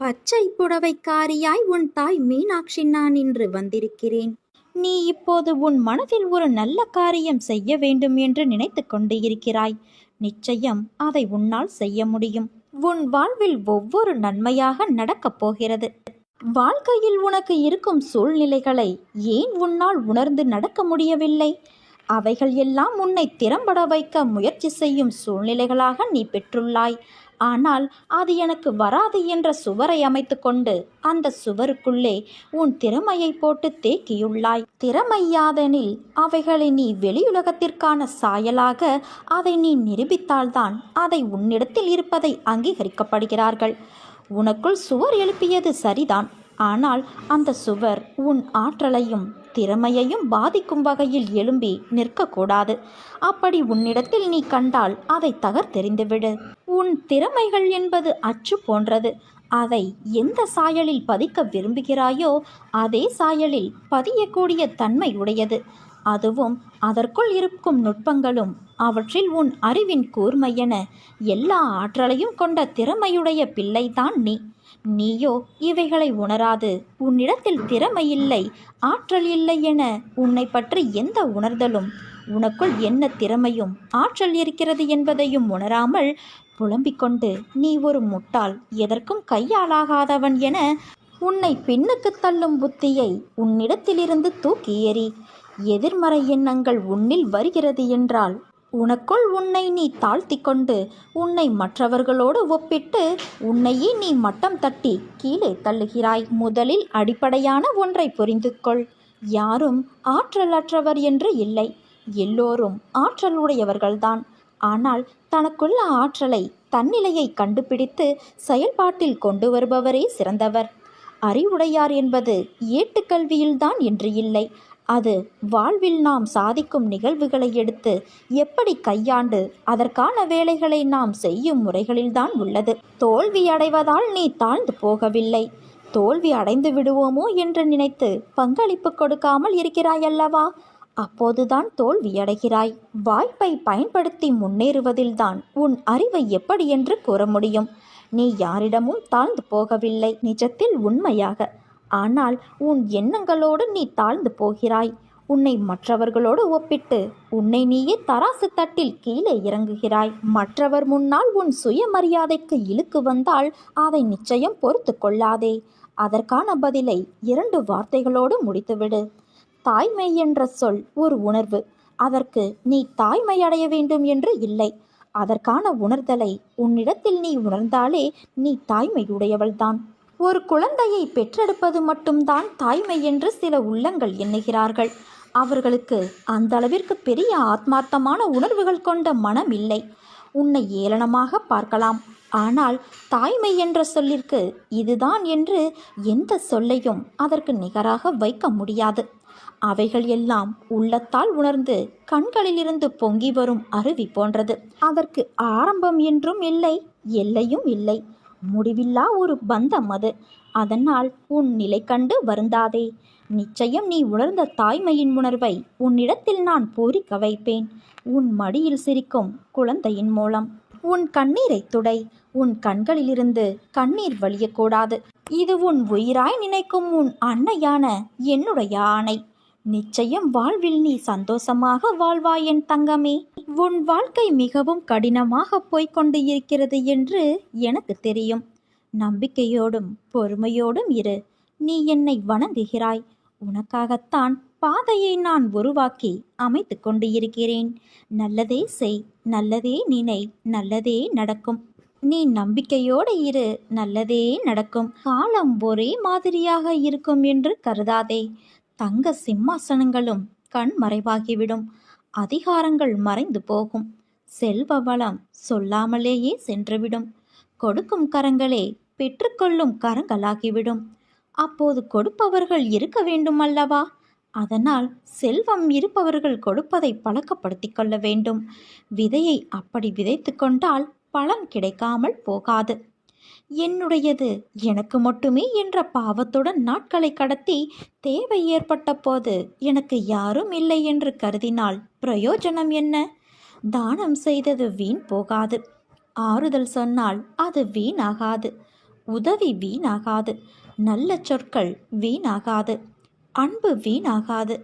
பச்சை புடவைக்காரியாய் உன் தாய் மீனாட்சி நான் இன்று வந்திருக்கிறேன். நீ இப்போது உன் மனதில் ஒரு நல்ல காரியம் செய்ய வேண்டும் என்று நினைத்து கொண்டு இருக்கிறாய். நிச்சயம் அதை உன்னால் செய்ய முடியும். உன் வாழ்வில் ஒவ்வொரு நன்மையாக நடக்கப் போகிறது. வாழ்க்கையில் உனக்கு இருக்கும் சூழ்நிலைகளை ஏன் உன்னால் உணர்ந்து நடக்க முடியவில்லை? அவைகள் எல்லாம் உன்னை திறம்பட வைக்க முயற்சி செய்யும் சூழ்நிலைகளாக நீ பெற்றுள்ளாய். ஆனால் அது எனக்கு வராது என்ற சுவரை அமைத்து கொண்டு அந்த சுவருக்குள்ளே உன் திறமையை போட்டு தேக்கியுள்ளாய். திறமையாதெனில் அவைகளை நீ வெளியுலகத்திற்கான சாயலாக அதை நீ நிரூபித்தால்தான் அதை உன்னிடத்தில் இருப்பதை அங்கீகரிக்கப்படுகிறார்கள். உனக்குள் சுவர் எழுப்பியது சரிதான். ஆனால் அந்த சுவர் உன் ஆற்றலையும் திறமையையும் பாதிக்கும் வகையில் எழும்பி நிற்கக்கூடாது. அப்படி உன்னிடத்தில் நீ கண்டால் அதை தகர்த்தெறிந்துவிடு. உன் திறமைகள் என்பது அச்சு போன்றது. அதை எந்த சாயலில் பதிக்க விரும்புகிறாயோ அதே சாயலில் பதியக்கூடிய தன்மை உடையது. அதுவும் அதற்குள் இருக்கும் நுட்பங்களும் அவற்றில் உன் அறிவின் கூர்மையென எல்லா ஆற்றலையும் கொண்ட திறமையுடைய பிள்ளைதான் நீ. நீயோ இவைகளை உணராது உன்னிடத்தில் திறமை இல்லை, ஆற்றல் இல்லை என உன்னை பற்றி எந்த உணர்தலும், உனக்குள் என்ன திறமையும் ஆற்றல் இருக்கிறது என்பதையும் உணராமல் புலம்பிக் கொண்டு நீ ஒரு முட்டாள், எதற்கும் கையாளாகாதவன் என உன்னை பின்னுக்கு தள்ளும் புத்தியை உன்னிடத்திலிருந்து தூக்கி எறி. எதிர்மறை எண்ணங்கள் உன்னில் வருகிறது என்றால் உனக்குள் உன்னை நீ தாழ்த்தி கொண்டு உன்னை மற்றவர்களோடு ஒப்பிட்டு உன்னையே நீ மட்டம் தட்டி கீழே தள்ளுகிறாய். முதலில் அடிப்படையான ஒன்றை புரிந்து கொள். யாரும் ஆற்றல் அற்றவர் என்று இல்லை. எல்லோரும் ஆற்றல் உடையவர்கள்தான். ஆனால் தனக்குள்ள ஆற்றலை, தன்னிலையை கண்டுபிடித்து செயல்பாட்டில் கொண்டு வருபவரே சிறந்தவர். அறிவுடையார் என்பது ஏட்டுக்கல்வியில்தான் என்று இல்லை. அது வாழ்வில் நாம் சாதிக்கும் நிகழ்வுகளை எடுத்து எப்படி கையாண்டு அதற்கான வேலைகளை நாம் செய்யும் முறைகளில்தான் உள்ளது. தோல்வி அடைவதால் நீ தாழ்ந்து போகவில்லை. தோல்வி அடைந்து விடுவோமோ என்று நினைத்து பங்களிப்பு கொடுக்காமல் இருக்கிறாயல்லவா? அப்போதுதான் தோல்வியடைகிறாய். வாய்ப்பை பயன்படுத்தி முன்னேறுவதில்தான் உன் அறிவை எப்படி என்று கூற முடியும். நீ யாரிடமும் தாழ்ந்து போகவில்லை, நிஜத்தில் உண்மையாக. ஆனால் உன் எண்ணங்களோடு நீ தாழ்ந்து போகிறாய். உன்னை மற்றவர்களோடு ஒப்பிட்டு உன்னை நீயே தராசு தட்டில் கீழே இறங்குகிறாய். மற்றவர் முன்னால் உன் சுயமரியாதைக்கு இழுக்கு வந்தால் அதை நிச்சயம் பொறுத்து கொள்ளாதே. அதற்கான பதிலை 2 வார்த்தைகளோடு முடித்துவிடு. தாய்மை என்ற சொல் ஒரு உணர்வு. அதற்கு நீ தாய்மை அடைய வேண்டும் என்று இல்லை. அதற்கான உணர்தலை உன்னிடத்தில் நீ உணர்ந்தாலே நீ தாய்மையுடையவள்தான். ஒரு குழந்தையை பெற்றெடுப்பது மட்டும்தான் தாய்மை என்று சில உள்ளங்கள் எண்ணுகிறார்கள். அவர்களுக்கு அந்த அளவிற்கு பெரிய ஆத்மார்த்தமான உணர்வுகள் கொண்ட மனம் இல்லை. உன்னை ஏளனமாக பார்க்கலாம். ஆனால் தாய்மை என்ற சொல்லிற்கு இதுதான் என்று எந்த சொல்லையும் அதற்கு நிகராக வைக்க முடியாது. அவைகள் எல்லாம் உள்ளத்தால் உணர்ந்து கண்களிலிருந்து பொங்கி வரும் அருவி போன்றது. அதற்கு ஆரம்பம் என்றும் இல்லை, எல்லையும் இல்லை. முடிவில்லா ஒரு பந்தம் அது. அதனால் உன் நிலை கண்டு வருந்தாதே. நிச்சயம் நீ உணர்ந்த தாய்மையின் உணர்வை உன்னிடத்தில் நான் பூரிக்க வைப்பேன். உன் மடியில் சிரிக்கும் குழந்தையின் மூலம். உன் கண்ணீரை துடை. உன் கண்களிலிருந்து கண்ணீர் வழியக்கூடாது. இது உன் உயிராய் நினைக்கும் உன் அன்னையான என்னுடைய ஆணை. நிச்சயம் வாழ்வில் நீ சந்தோஷமாக வாழ்வாய் என் தங்கமே. உன் வாழ்க்கை மிகவும் கடினமாக போய்கொண்டு இருக்கிறது என்று எனக்கு தெரியும். நம்பிக்கையோடும் பொறுமையோடும் இரு. நீ என்னை வணங்குகிறாய். உனக்காகத்தான் பாதையை நான் உருவாக்கி அமைத்து கொண்டு இருக்கிறேன். நல்லதே செய், நல்லதே நினை, நல்லதே நடக்கும். நீ நம்பிக்கையோடு இரு, நல்லதே நடக்கும். காலம் ஒரே மாதிரியாக இருக்கும் என்று கருதாதே. தங்க சிம்மாசனங்களும் கண் மறைவாகிவிடும். அதிகாரங்கள் மறைந்து போகும். செல்வ வளம் சொல்லாமலேயே சென்றுவிடும். கொடுக்கும் கரங்களே பெற்றுக்கொள்ளும் கரங்களாகிவிடும். அப்போது கொடுப்பவர்கள் இருக்க வேண்டும் அல்லவா? அதனால் செல்வம் இருப்பவர்கள் கொடுப்பதை பழக்கப்படுத்தி கொள்ள வேண்டும். விதையை அப்படி விதைத்து கொண்டால் பலன் கிடைக்காமல் போகாது. என்னுடையது எனக்கு மட்டுமே என்ற பாவத்துடன் நாட்களை கடத்தி தேவை ஏற்பட்ட போது எனக்கு யாரும் இல்லை என்று கருதினால் பிரயோஜனம் என்ன? தானம் செய்தது வீண் போகாது. ஆறுதல் சொன்னால் அது வீணாகாது. உதவி வீணாகாது, நல்ல சொற்கள் வீணாகாது, அன்பு வீணாகாது.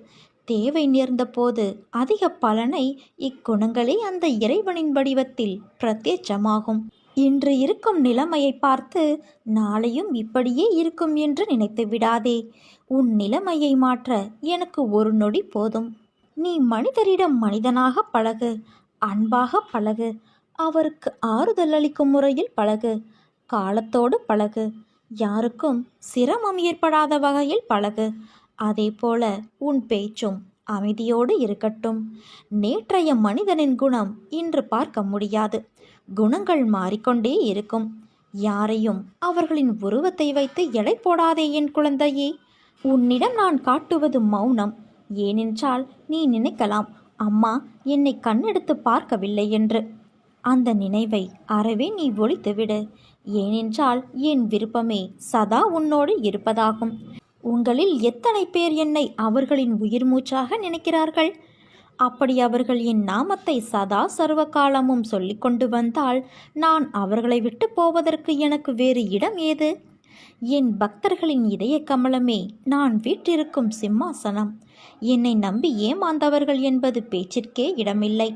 தேவை நேர்ந்த போது அதிக பலனை இக்குணங்களே அந்த இறைவனின் வடிவத்தில் பிரத்யட்சமாகும். இன்று இருக்கும் நிலைமையை பார்த்து நாளையும் இப்படியே இருக்கும் என்று நினைத்து விடாதே. உன் நிலைமையை மாற்ற எனக்கு ஒரு நொடி போதும். நீ மனிதரிடம் மனிதனாக பழகு, அன்பாக பழகு, அவருக்கு ஆறுதல் அளிக்கும் முறையில் பழகு, காலத்தோடு பழகு, யாருக்கும் சிரமம் ஏற்படாத வகையில் பழகு. அதேபோல உன் பேச்சும் அமைதியோடு இருக்கட்டும். நேற்றைய மனிதனின் குணம் இன்று பார்க்க முடியாது. குணங்கள் மாறிக்கொண்டே இருக்கும். யாரையும் அவர்களின் உருவத்தை வைத்து எடை போடாதே என் குழந்தையே. உன்னிடம் நான் காட்டுவது மௌனம். ஏனென்றால் நீ நினைக்கலாம், அம்மா என்னை கண்ணெடுத்து பார்க்கவில்லை என்று. அந்த நினைவை அறவே நீ ஒழித்துவிடு. ஏனென்றால் என் விருப்பமே சதா உன்னோடு இருப்பதாகும். உங்களில் எத்தனை பேர் என்னை அவர்களின் உயிர் மூச்சாக நினைக்கிறார்கள்? அப்படி அவர்கள் என் நாமத்தை சதா சர்வ காலமும் சொல்லிக்கொண்டு வந்தால் நான் அவர்களை விட்டு போவதற்கு எனக்கு வேறு இடம் ஏது? என் பக்தர்களின் இதய கமலமே நான் வீற்றிருக்கும் சிம்மாசனம். என்னை நம்பி ஏமாந்தவர்கள் என்பது பேச்சிற்கே இடமில்லை.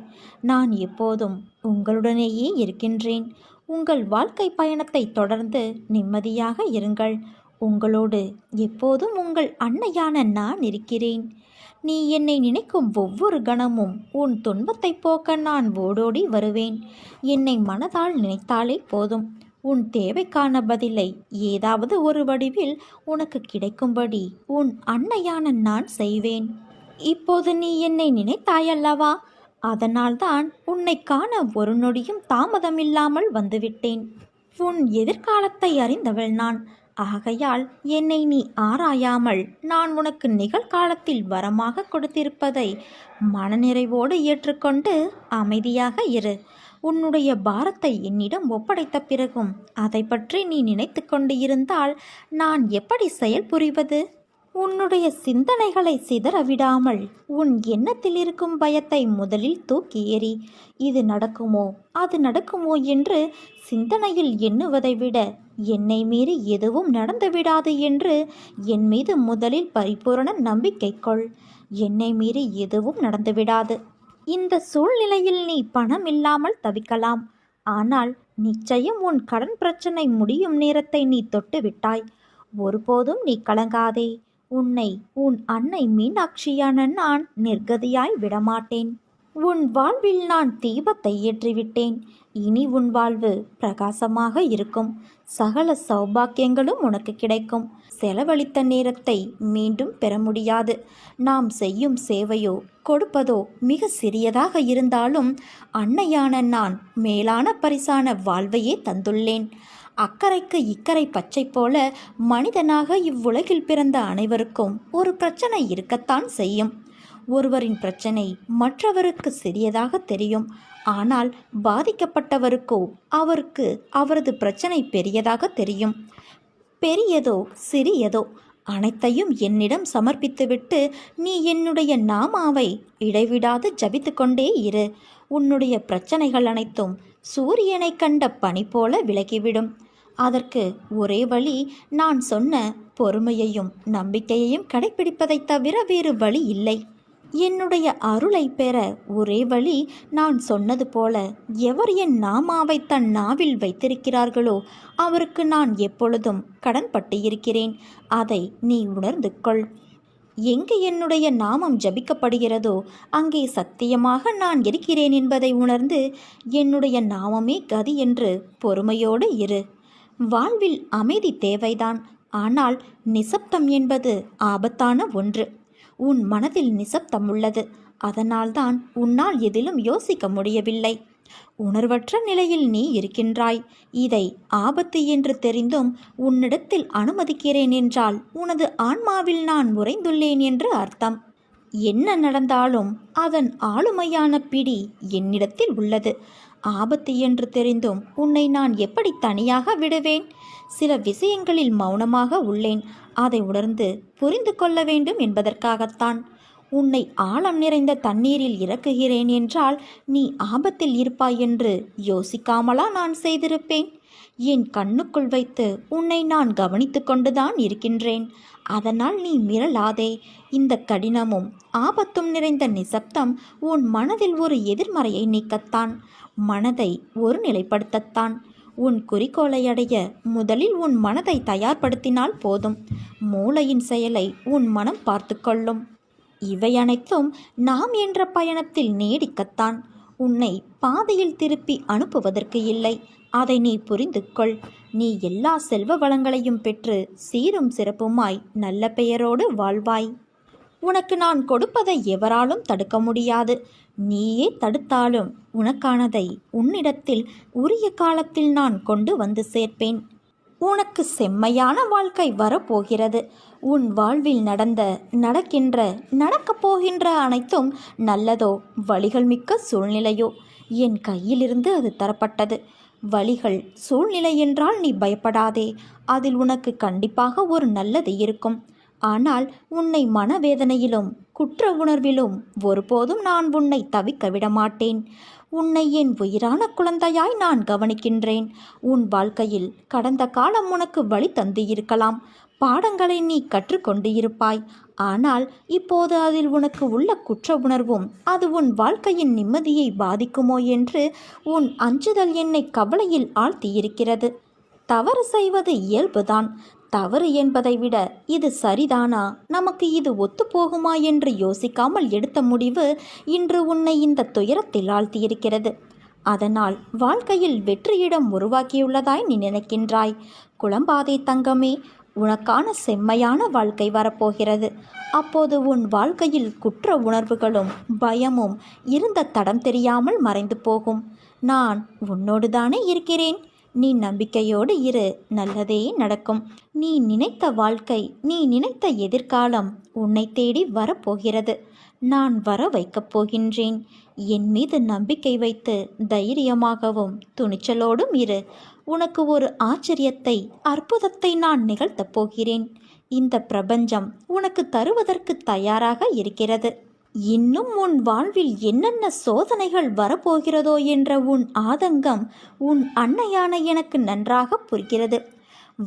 நான் எப்போதும் உங்களுடனேயே இருக்கின்றேன். உங்கள் வாழ்க்கை பயணத்தை தொடர்ந்து நிம்மதியாக இருங்கள். உங்களோடு எப்போதும் உங்கள் அன்னையான நான் இருக்கிறேன். நீ என்னை நினைக்கும் ஒவ்வொரு கணமும் உன் துன்பத்தை போக்க நான் ஓடோடி வருவேன். என்னை மனதால் நினைத்தாலே போதும். உன் தேவைக்கான பதிலை ஏதாவது ஒரு வடிவில் உனக்கு கிடைக்கும்படி உன் அன்னையான நான் செய்வேன். இப்போது நீ என்னை நினைத்தாயல்லவா? அதனால்தான் உன்னை காண ஒரு நொடியும் தாமதமில்லாமல் வந்துவிட்டேன். உன் எதிர்காலத்தை அறிந்தவள் நான். ஆகையால் என்னை நீ ஆராயாமல் நான் உனக்கு நிகழ்காலத்தில் வரமாக கொடுத்திருப்பதை மனநிறைவோடு ஏற்றுக்கொண்டு அமைதியாக இரு. உன்னுடைய பாரத்தை என்னிடம் ஒப்படைத்த பிறகும் அதை பற்றி நீ நினைத்து கொண்டு இருந்தால் நான் எப்படி செயல் புரிவது? உன்னுடைய சிந்தனைகளை சிதறவிடாமல் உன் எண்ணத்தில் இருக்கும் பயத்தை முதலில் தூக்கி எறி. இது நடக்குமோ அது நடக்குமோ என்று சிந்தனையில் எண்ணுவதை விட என்னை மீறி எதுவும் நடந்துவிடாது என்று என் மீது முதலில் பரிபூரண நம்பிக்கை கொள். என்னை மீறி எதுவும் நடந்துவிடாது. இந்த சூழ்நிலையில் நீ பணம் இல்லாமல் தவிக்கலாம். ஆனால் நிச்சயம் உன் கடன் பிரச்சனை முடியும் நேரத்தை நீ தொட்டு விட்டாய். ஒருபோதும் நீ கலங்காதே. உன்னை உன் அன்னை மீனாட்சியான நான் நிர்கதியாய் விடமாட்டேன். உன் வாழ்வில் நான் தீபத்தை ஏற்றிவிட்டேன். இனி உன் வாழ்வு பிரகாசமாக இருக்கும். சகல சௌபாக்கியங்களும் உனக்கு கிடைக்கும். செலவழித்த நேரத்தை மீண்டும் பெற முடியாது. நாம் செய்யும் சேவையோ கொடுப்பதோ மிக சிறியதாக இருந்தாலும் அன்னையான நான் மேலான பரிசான வாழ்வையே தந்துள்ளேன். அக்கறைக்கு இக்கரை பச்சை போல மனிதனாக இவ்வுலகில் பிறந்த அனைவருக்கும் ஒரு பிரச்சனை இருக்கத்தான் செய்யும். ஒருவரின் பிரச்சனை மற்றவருக்கு சிறியதாக தெரியும். ஆனால் பாதிக்கப்பட்டவருக்கோ அவருக்கு அவரது பிரச்சனை பெரியதாக தெரியும். பெரியதோ சிறியதோ அனைத்தையும் என்னிடம் சமர்ப்பித்துவிட்டு நீ என்னுடைய நாமாவை இடைவிடாது ஜபித்து கொண்டே இரு. உன்னுடைய பிரச்சனைகள் அனைத்தும் சூரியனை கண்ட பனி போல விலகிவிடும். அதற்கு ஒரே வழி நான் சொன்ன பொறுமையையும் நம்பிக்கையையும் கடைப்பிடிப்பதை தவிர வேறு வழி இல்லை. என்னுடைய அருளை பெற ஒரே வழி நான் சொன்னது போல எவர் என் நாமாவை தன் நாவில் வைத்திருக்கிறார்களோ அவருக்கு நான் எப்பொழுதும் கடன்பட்டு இருக்கிறேன். அதை நீ உணர்ந்து கொள். எங்கு என்னுடைய நாமம் ஜபிக்கப்படுகிறதோ அங்கே சத்தியமாக நான் இருக்கிறேன் என்பதை உணர்ந்து என்னுடைய நாமமே கதி என்று பொறுமையோடு இரு. வாழ்வில் அமைதி தேவைதான். ஆனால் நிசப்தம் என்பது ஆபத்தான ஒன்று. உன் மனதில் நிசப்தம் உள்ளது. அதனால்தான் உன்னால் எதிலும் யோசிக்க முடியவில்லை. உணர்வற்ற நிலையில் நீ இருக்கின்றாய். இதை ஆபத்து என்று தெரிந்தும் உன்னிடத்தில் அனுமதிக்கிறேன் என்றால் உனது ஆன்மாவில் நான் உறைந்துள்ளேன் என்று அர்த்தம். என்ன நடந்தாலும் அதன் ஆளுமையான பிடி என்னிடத்தில் உள்ளது. ஆபத்து என்று தெரிந்தும் உன்னை நான் எப்படி தனியாக விடுவேன்? சில விஷயங்களில் மௌனமாக உள்ளேன். அதை உணர்ந்து புரிந்து கொள்ள வேண்டும் என்பதற்காகத்தான். உன்னை ஆழம் நிறைந்த தண்ணீரில் இறக்குகிறேன் என்றால் நீ ஆபத்தில் இருப்பாய் என்று யோசிக்காமலா நான் செய்திருப்பேன்? என் கண்ணுக்குள் வைத்து உன்னை நான் கவனித்து கொண்டுதான் இருக்கின்றேன். அதனால் நீ மிரளாதே. இந்த கடினமும் ஆபத்தும் நிறைந்த நிசப்தம் உன் மனதில் ஒரு எதிர்மறையை நீக்கத்தான், மனதை ஒருநிலைப்படுத்தத்தான். உன் குறிக்கோளை அடைய முதலில் உன் மனதை தயார்படுத்தினால் போதும். மூளையின் செயலை உன் மனம் பார்த்து கொள்ளும். இவை அனைத்தும் நாம் என்ற பயணத்தில் நீடிக்கத்தான், உன்னை பாதையில் திருப்பி அனுப்புவதற்கு இல்லை. அதை நீ புரிந்து கொள். நீ எல்லா செல்வ வளங்களையும் பெற்று சீரும் சிறப்புமாய் நல்ல பெயரோடு வாழ்வாய். உனக்கு நான் கொடுப்பதை எவராலும் தடுக்க முடியாது. நீயே தடுத்தாலும் உனக்கானதை உன்னிடத்தில் உரிய காலத்தில் நான் கொண்டு வந்து சேர்ப்பேன். உனக்கு செம்மையான வாழ்க்கை வரப்போகிறது. உன் வாழ்வில் நடக்கின்ற நடக்கப் போகின்ற அனைத்தும் நல்லதோ வழிகள் மிக்க சூழ்நிலையோ என் கையிலிருந்து அது தரப்பட்டது. வழிகள் சூழ்நிலை என்றால் நீ பயப்படாதே. அதில் உனக்கு கண்டிப்பாக ஒரு நல்லது இருக்கும். ஆனால் உன்னை மனவேதனையிலும் குற்ற உணர்விலும் ஒருபோதும் நான் உன்னை தவிக்க விடமாட்டேன். உன்னை என் உயிரான குழந்தையாய் நான் கவனிக்கின்றேன். உன் வாழ்க்கையில் கடந்த காலம் உனக்கு வழி தந்து இருக்கலாம். பாடங்களை நீ கற்றுக்கொண்டு இருப்பாய். ஆனால் இப்போது அதில் உனக்கு உள்ள குற்ற உணர்வும் அது உன் வாழ்க்கையின் நிம்மதியை பாதிக்குமோ என்று உன் அஞ்சுதல் என்னை கவலையில் ஆழ்த்தியிருக்கிறது. தவறு செய்வது இயல்புதான். தவறு என்பதை விட இது சரிதானா, நமக்கு இது ஒத்துப்போகுமா என்று யோசிக்காமல் எடுத்த முடிவு இன்று உன்னை இந்த துயரத்தில் ஆழ்த்தியிருக்கிறது. அதனால் வாழ்க்கையில் வெற்றியிடம் உருவாக்கியுள்ளதாய் நீ நினைக்கின்றாய். குழம்பாதே தங்கமே. உனக்கான செம்மையான வாழ்க்கை வரப்போகிறது. அப்போது உன் வாழ்க்கையில் குற்ற உணர்வுகளும் பயமும் இருந்த தடம் தெரியாமல் மறைந்து போகும். நான் உன்னோடு தானே இருக்கிறேன். நீ நம்பிக்கையோடு இரு. நல்லதே நடக்கும். நீ நினைத்த வாழ்க்கை, நீ நினைத்த எதிர்காலம் உன்னை தேடி வரப்போகிறது. நான் வர வைக்கப் போகின்றேன். என் மீது நம்பிக்கை வைத்து தைரியமாகவும் துணிச்சலோடும் இரு. உனக்கு ஒரு ஆச்சரியத்தை, அற்புதத்தை நான் நிகழ்த்தப் போகிறேன். இந்த பிரபஞ்சம் உனக்கு தருவதற்கு தயாராக இருக்கிறது. இன்னும் உன் வாழ்வில் என்னென்ன சோதனைகள் வரப்போகிறதோ என்ற உன் ஆதங்கம் உன் அன்னையான எனக்கு நன்றாக புரிகிறது.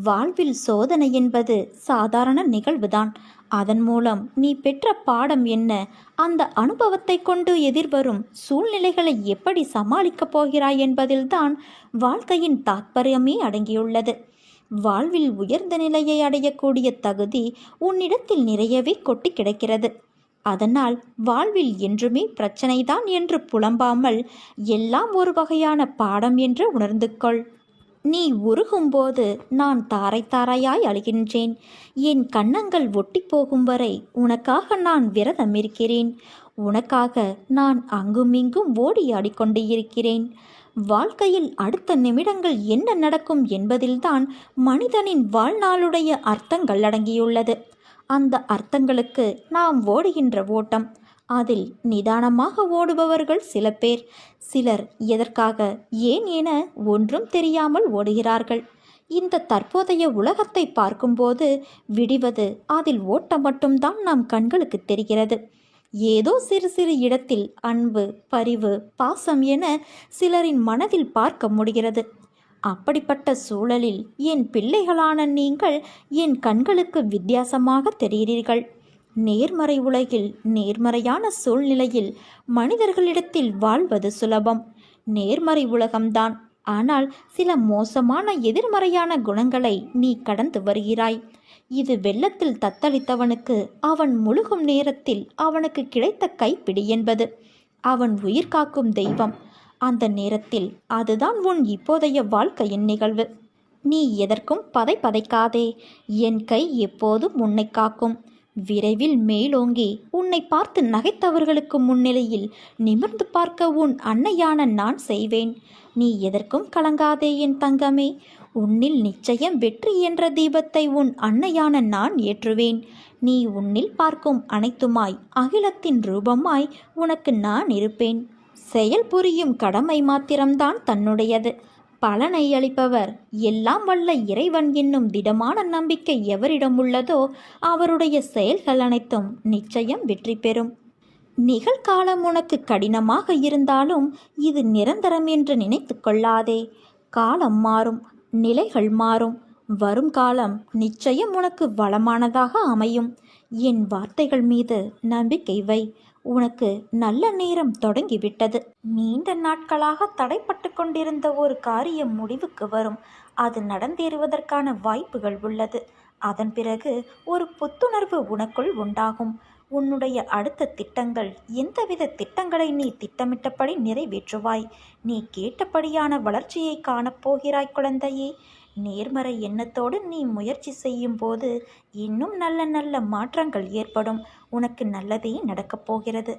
வாழ்வில் சோதனை என்பது சாதாரண நிகழ்வுதான். அதன் மூலம் நீ பெற்ற பாடம் என்ன, அந்த அனுபவத்தை கொண்டு எதிர்வரும் சூழ்நிலைகளை எப்படி சமாளிக்கப் போகிறாய் என்பதில்தான் வாழ்க்கையின் தாத்பரியமே அடங்கியுள்ளது. வாழ்வில் உயர்ந்த நிலையை அடையக்கூடிய தகுதி உன்னிடத்தில் நிறையவே கொட்டி கிடக்கிறது. அதனால் வாழ்வில் என்றுமே பிரச்சனைதான் என்று புலம்பாமல் எல்லாம் ஒரு வகையான பாடம் என்று உணர்ந்து கொள். நீ உருகும்போது நான் தாரை தாரையாய் அழுகின்றேன். என் கன்னங்கள் ஒட்டி போகும் வரை உனக்காக நான் விரதம் இருக்கிறேன். உனக்காக நான் அங்குமிங்கும் ஓடி ஆடிக்கொண்டு இருக்கிறேன். வாழ்க்கையில் அடுத்த நிமிடங்கள் என்ன நடக்கும் என்பதில்தான் மனிதனின் வாழ்நாளுடைய அர்த்தங்கள் அடங்கியுள்ளது. அந்த அர்த்தங்களுக்கு நாம் ஓடுகின்ற ஓட்டம். அதில் நிதானமாக ஓடுபவர்கள் சில பேர். சிலர் எதற்காக, ஏன் என ஒன்றும் தெரியாமல் ஓடுகிறார்கள். இந்த தற்போதைய உலகத்தை பார்க்கும்போது விடிவது அதில் ஓட்டம் மட்டும்தான் நம் கண்களுக்கு தெரிகிறது. ஏதோ சிறு சிறு இடத்தில் அன்பு, பரிவு, பாசம் என சிலரின் மனதில் பார்க்க முடிகிறது. அப்படிப்பட்ட சூழலில் என் பிள்ளைகளான நீங்கள் என் கண்களுக்கு வித்தியாசமாக தெரிகிறீர்கள். நேர்மறை உலகில், நேர்மறையான சூழ்நிலையில் மனிதர்களிடத்தில் வாழ்வது சுலபம். நேர்மறை உலகம்தான். ஆனால் சில மோசமான எதிர்மறையான குணங்களை நீ கடந்து வருகிறாய். இது வெள்ளத்தில் தத்தளித்தவனுக்கு அவன் முழுகும் நேரத்தில் அவனுக்கு கிடைத்த கைப்பிடி என்பது. அவன் உயிர் காக்கும் தெய்வம். அந்த நேரத்தில் அதுதான் உன் இப்போதைய வாழ்க்கையின் நிகழ்வு. நீ எதற்கும் பதைக்காதே. என் கை எப்போதும் உன்னை காக்கும். விரைவில் மேலோங்கி உன்னை பார்த்து நகைத்தவர்களுக்கு முன்னிலையில் நிமிர்ந்து பார்க்க உன் அன்னையான நான் செய்வேன். நீ எதற்கும் கலங்காதே என் தங்கமே. உன்னில் நிச்சயம் வெற்றி என்ற தீபத்தை உன் அன்னையான நான் ஏற்றுவேன். நீ உன்னில் பார்க்கும் அனைத்துமாய், அகிலத்தின் ரூபமாய் உனக்கு நான் இருப்பேன். செயல் புரியும் கடமை மாத்திரம்தான் தன்னுடையது. பலனை அளிப்பவர் எல்லாம் வல்ல இறைவன் என்னும் திடமான நம்பிக்கை எவரிடம் உள்ளதோ அவருடைய செயல்கள் அனைத்தும் நிச்சயம் வெற்றி பெறும். நிகழ்காலம் உனக்கு கடினமாக இருந்தாலும் இது நிரந்தரம் என்று நினைத்து கொள்ளாதே. காலம் மாறும், நிலைகள் மாறும். வரும் காலம் நிச்சயம் உனக்கு வளமானதாக அமையும். என் வார்த்தைகள் மீது நம்பிக்கை வை. உனக்கு நல்ல நேரம் தொடங்கிவிட்டது. நீண்ட நாட்களாக தடைப்பட்டு கொண்டிருந்த ஒரு காரியம் முடிவுக்கு வரும். அது நடந்தேறுவதற்கான வாய்ப்புகள் உள்ளது. அதன் பிறகு ஒரு புத்துணர்வு உனக்குள் உண்டாகும். உன்னுடைய அடுத்த திட்டங்கள், எந்தவித திட்டங்களை நீ திட்டமிட்டபடி நிறைவேற்றுவாய். நீ கேட்டபடியான வளர்ச்சியை காணப்போகிறாய் குழந்தையே. நேர்மறை எண்ணத்தோடு நீ முயற்சி செய்யும் போது இன்னும் நல்ல நல்ல மாற்றங்கள் ஏற்படும். உனக்கு நல்லதே நடக்கப் போகிறது.